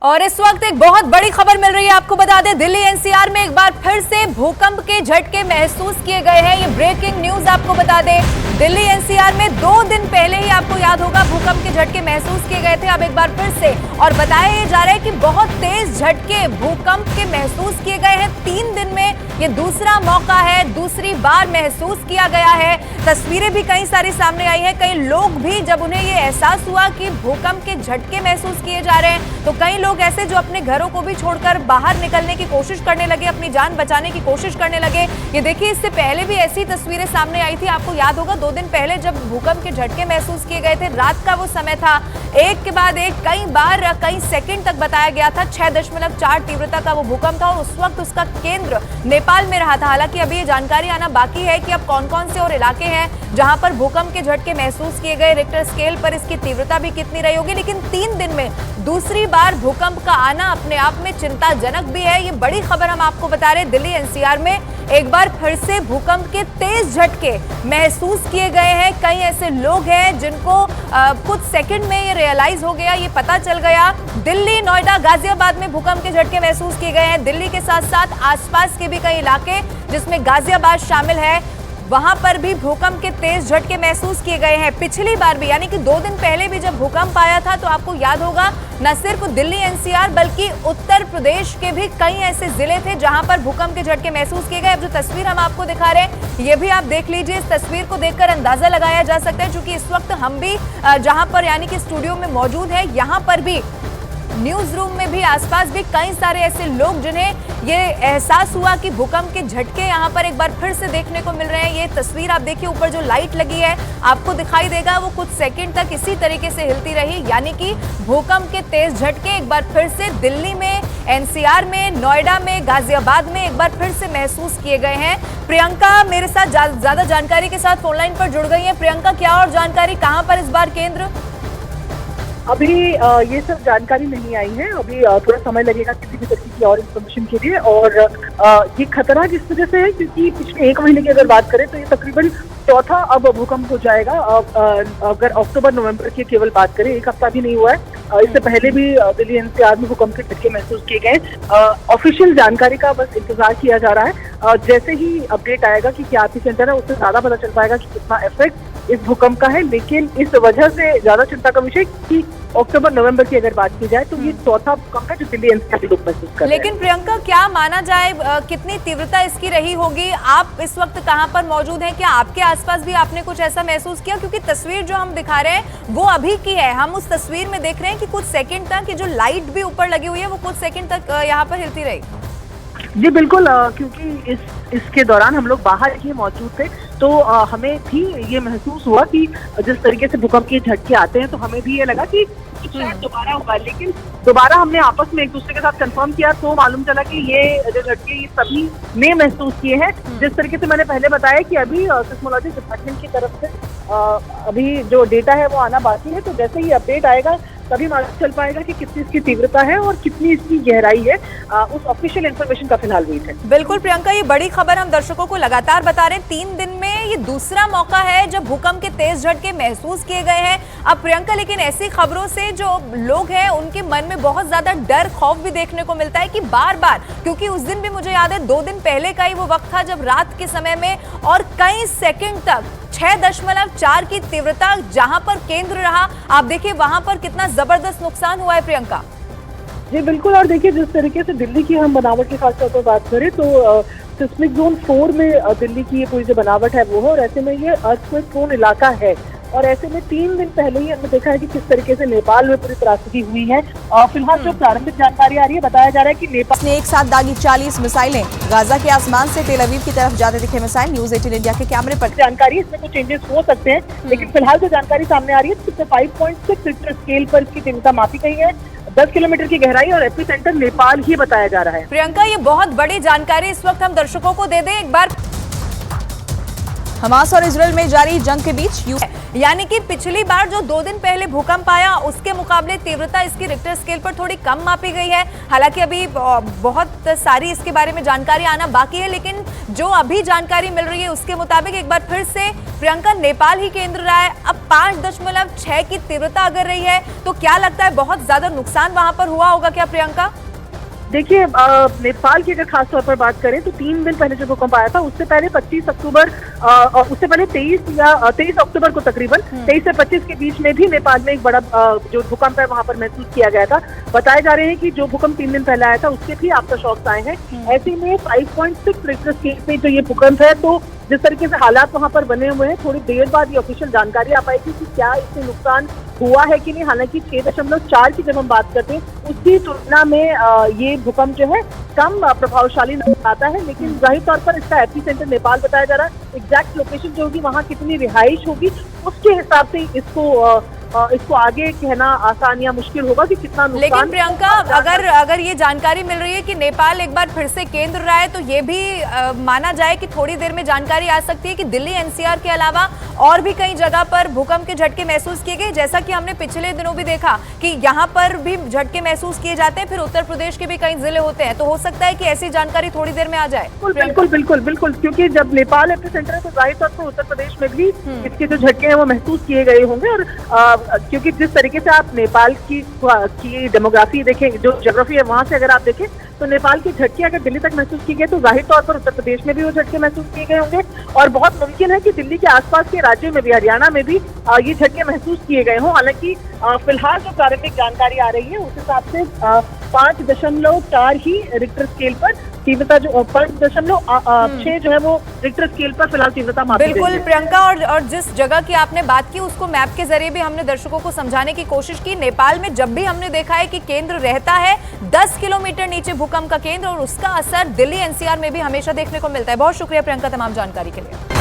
और इस वक्त एक बहुत बड़ी खबर मिल रही है। आपको बता दें, दिल्ली एनसीआर में एक बार फिर से भूकंप के झटके महसूस किए गए हैं। ये ब्रेकिंग न्यूज आपको बता दें, दिल्ली एनसीआर में 2 दिन पहले ही आपको याद होगा भूकंप के झटके महसूस किए गए थे। अब एक बार फिर से और बताया ये जा रहा है कि बहुत तेज झटके भूकंप के महसूस किए गए हैं। 3 दिन में ये दूसरा मौका है, दूसरी बार महसूस किया गया है। तस्वीरें भी कई सारी सामने आई है। कई लोग भी जब उन्हें ये एहसास हुआ कि भूकंप के झटके महसूस किए जा रहे हैं, तो कई लोग ऐसे जो अपने घरों को भी छोड़कर बाहर निकलने की कोशिश करने लगे, अपनी जान बचाने की कोशिश करने लगे। ये देखिए, इससे पहले भी ऐसी तस्वीरें सामने आई थी। आपको याद होगा 2 दिन पहले जब भूकंप के झटके महसूस किए गए थे, रात का वो समय था, एक के बाद एक कई बार कई सेकंड तक बताया गया था। 6.4 तीव्रता का वो भूकंप था और उस वक्त उसका केंद्र नेपाल में रहा था। हालांकि अभी ये जानकारी आना बाकी है कि अब कौन कौन से और इलाके हैं जहां पर भूकंप के झटके महसूस किए गए, रिक्टर स्केल पर इसकी तीव्रता भी कितनी रही होगी। लेकिन 3 दिन में दूसरी बार भूकंप का आना अपने आप में चिंताजनक भी है। ये बड़ी खबर हम आपको बता रहे हैं। दिल्ली एनसीआर में एक बार फिर से भूकंप के तेज झटके महसूस किए गए हैं। कई ऐसे लोग हैं जिनको कुछ सेकंड में ये रियलाइज हो गया, ये पता चल गया। दिल्ली, नोएडा, गाजियाबाद में भूकंप के झटके महसूस किए गए हैं। दिल्ली के साथ साथ आसपास के भी कई इलाके, जिसमें गाजियाबाद शामिल है, वहां पर भी भूकंप के तेज झटके महसूस किए गए हैं। पिछली बार भी, यानी कि 2 दिन पहले भी जब भूकंप आया था, तो आपको याद होगा न सिर्फ दिल्ली एनसीआर बल्कि उत्तर प्रदेश के भी कई ऐसे जिले थे जहां पर भूकंप के झटके महसूस किए गए। अब जो तस्वीर हम आपको दिखा रहे हैं, ये भी आप देख लीजिए। इस तस्वीर को देखकर अंदाजा लगाया जा सकता है, क्योंकि इस वक्त हम भी जहां पर यानी कि स्टूडियो में मौजूद है, यहाँ पर भी न्यूज रूम में भी आसपास भी कई सारे ऐसे लोग जिन्हें ये एहसास हुआ कि भूकंप के झटके यहाँ पर एक बार फिर से देखने को मिल रहे हैं। ये तस्वीर आप देखिए, ऊपर जो लाइट लगी है आपको दिखाई देगा, वो कुछ सेकंड तक इसी तरीके से हिलती रही। यानी कि भूकंप के तेज झटके एक बार फिर से दिल्ली में, एनसीआर में, नोएडा में, गाजियाबाद में एक बार फिर से महसूस किए गए हैं। प्रियंका मेरे साथ ज्यादा जानकारी के साथ फोन लाइन पर जुड़ गई है। प्रियंका, क्या और जानकारी, कहाँ पर इस बार केंद्र? अभी ये सब जानकारी नहीं आई है। अभी थोड़ा समय लगेगा किसी भी तरीके की और इन्फॉर्मेशन के लिए। और ये खतरा जिस वजह से है, क्योंकि पिछले 1 महीने की अगर बात करें तो ये तकरीबन चौथा अब भूकंप हो जाएगा। अगर अक्टूबर-नवंबर की केवल बात करें, 1 हफ्ता भी नहीं हुआ है। इससे पहले भी दिल्ली एनसीआर में भूकंप के झटके महसूस किए गए। ऑफिशियल जानकारी का बस इंतजार किया जा रहा है। जैसे ही अपडेट आएगा कि क्या एपिसेंटर है, उससे ज्यादा पता चल पाएगा कि कितना इफेक्ट इस भूकंप का है। लेकिन इस वजह से ज्यादा चिंता का विषय कि अक्टूबर-नवंबर की अगर बात की जाए तो ये चौथा भूकंप है जो दिल्ली एनसीआर लोग महसूस कर रहे हैं। लेकिन प्रियंका, क्या माना जाए, कितनी तीव्रता इसकी रही होगी? आप इस वक्त कहां पर मौजूद हैं? क्या आपके आसपास भी आपने कुछ ऐसा महसूस किया? क्योंकि तस्वीर जो हम दिखा रहे हैं वो अभी की है। हम उस तस्वीर में देख रहे हैं कि कुछ सेकंड तक ये जो लाइट भी ऊपर लगी हुई है, वो कुछ सेकंड तक यहाँ पर हिलती रही। जी बिल्कुल, क्योंकि इसके दौरान हम लोग बाहर ही मौजूद थे, तो हमें भी ये महसूस हुआ कि जिस तरीके से भूकंप के झटके आते हैं, तो हमें भी ये लगा कि शायद दोबारा होगा। लेकिन दोबारा हमने आपस में एक दूसरे के साथ कंफर्म किया तो मालूम चला कि ये जो झटके ये सभी ने महसूस किए हैं। जिस तरीके से मैंने पहले बताया कि अभी सिस्मोलॉजी डिपार्टमेंट की तरफ से अभी जो डेटा है वो आना बाकी है। तो जैसे ही अपडेट आएगा तभी मालूम चल पाएगा कि कितनी इसकी तीव्रता है और कितनी इसकी गहराई है। उस ऑफिशियल इन्फॉर्मेशन का फिलहाल वेट है। बिल्कुल प्रियंका, ये बड़ी खबर हम दर्शकों को लगातार बता रहे हैं। 3 दिन में ये दूसरा मौका है जब भूकंप के तेज झटके महसूस किए गए हैं। अब प्रियंका, लेकिन ऐसी खबरों से जो लोग हैं उनके मन में बहुत ज्यादा डर, खौफ भी देखने को मिलता है कि बार बार, क्योंकि उस दिन भी मुझे याद है 2 दिन पहले का ही वो वक्त था जब रात के समय में और कई सेकंड तक 6.4 की तीव्रता जहां पर केंद्र रहा, आप देखिए वहां पर कितना जबरदस्त नुकसान हुआ है। प्रियंका जी बिल्कुल, और देखिए जिस तरीके से दिल्ली की हम बनावट के खासतौर पर बात करें तो सिस्मिक जोन 4 में दिल्ली की ये पूरी जो बनावट है वो है, और ऐसे में ये अर्थक्वेक प्रोन इलाका है। और ऐसे में 3 दिन पहले ही हमने देखा है कि किस तरीके से नेपाल में पूरी त्रासदी हुई है। फिलहाल जो प्रारंभिक जानकारी आ रही है, बताया जा रहा है कि नेपाल ने एक साथ दागी 40 मिसाइलें। गाजा के आसमान से तेल अवीव की तरफ जाते दिखे मिसाइल। न्यूज 18 इंडिया के कैमरे पर जानकारी, इसमें कुछ चेंजेस हो सकते हैं, लेकिन फिलहाल जो जानकारी सामने आ रही है तो 5.6 रिक्टर स्केल पर इसकी तीव्रता मापी गई है। 10 किलोमीटर की गहराई और एपिसेंटर नेपाल ही बताया जा रहा है। प्रियंका, ये बहुत बड़ी जानकारी इस वक्त हम दर्शकों को दे दें एक बार। हमास और इजराइल में जारी जंग के बीच यानी कि पिछली बार जो 2 दिन पहले भूकंप आया उसके मुकाबले तीव्रता इसकी रिक्टर स्केल पर थोड़ी कम मापी गई है। हालांकि अभी बहुत सारी इसके बारे में जानकारी आना बाकी है, लेकिन जो अभी जानकारी मिल रही है उसके मुताबिक एक बार फिर से प्रियंका नेपाल ही केंद्र रहा है। अब 5.6 की तीव्रता अगर रही है तो क्या लगता है बहुत ज्यादा नुकसान वहां पर हुआ होगा क्या प्रियंका? देखिए, नेपाल की अगर खास तौर पर बात करें तो 3 दिन पहले जो भूकंप आया था उससे पहले 25 अक्टूबर और उससे पहले 23 अक्टूबर को तकरीबन 23 से 25 के बीच में भी नेपाल में एक बड़ा जो भूकंप है वहां पर महसूस किया गया था। बताए जा रहे हैं कि जो भूकंप 3 दिन पहले आया था उसके भी आफ्टर शॉक्स आए हैं। ऐसे में 5.6 रिक्टर स्केल पे जो ये भूकंप है, तो जिस तरीके से हालात वहां पर बने हुए हैं, थोड़ी देर बाद ये ऑफिशियल जानकारी आ पाएगी कि क्या इससे नुकसान हुआ है कि नहीं। हालांकि 6.4 की जब हम बात करते हैं उसकी तुलना में ये भूकंप जो है कम प्रभावशाली नजर आता है, लेकिन जाहिर तौर पर इसका एपी सेंटर नेपाल बताया जा रहा है। एग्जैक्ट लोकेशन जो होगी, वहाँ कितनी रिहाइश होगी, उसके हिसाब से इसको आगे कहना आसान या मुश्किल होगा कि कितना नुकसान। लेकिन प्रियंका, अगर ये जानकारी मिल रही है कि नेपाल एक बार फिर से केंद्र रहा है तो ये भी माना जाए कि थोड़ी देर में जानकारी आ सकती है कि दिल्ली एनसीआर के अलावा और भी कई जगह पर भूकंप के झटके महसूस किए गए, जैसा कि हमने पिछले दिनों भी देखा कि यहाँ पर भी झटके महसूस किए जाते हैं, फिर उत्तर प्रदेश के भी कई जिले होते हैं। तो हो सकता है कि ऐसी जानकारी थोड़ी देर में आ जाए। बिल्कुल, क्योंकि जब नेपाल एपी सेंटर है तो जाहिर तौर पर उत्तर प्रदेश में भी इसके जो झटके हैं वो महसूस किए गए होंगे। और क्योंकि जिस तरीके से आप नेपाल की डेमोग्राफी देखें, जो ज्योग्राफी है वहां से अगर आप देखें तो नेपाल के झटके अगर दिल्ली तक महसूस किए गए तो जाहिर तौर पर उत्तर प्रदेश में भी वो झटके महसूस किए गए होंगे। और बहुत मुमकिन है कि दिल्ली के आसपास के राज्यों में भी, हरियाणा में भी ये झटके महसूस किए गए हों। हालांकि फिलहाल जो प्रारंभिक जानकारी आ रही है उस हिसाब से 5.4 ही रिक्टर स्केल पर तीव्रता, जो 5.6 जो है वो रिक्टर स्केल पर फिलहाल तीव्रता मापी गई है। बिल्कुल प्रियंका, और जिस जगह की आपने बात की उसको मैप के जरिए भी हमने दर्शकों को समझाने की कोशिश की। नेपाल में जब भी हमने देखा है कि केंद्र रहता है 10 किलोमीटर नीचे भूकंप का केंद्र, और उसका असर दिल्ली एनसीआर में भी हमेशा देखने को मिलता है। बहुत शुक्रिया प्रियंका तमाम जानकारी के लिए।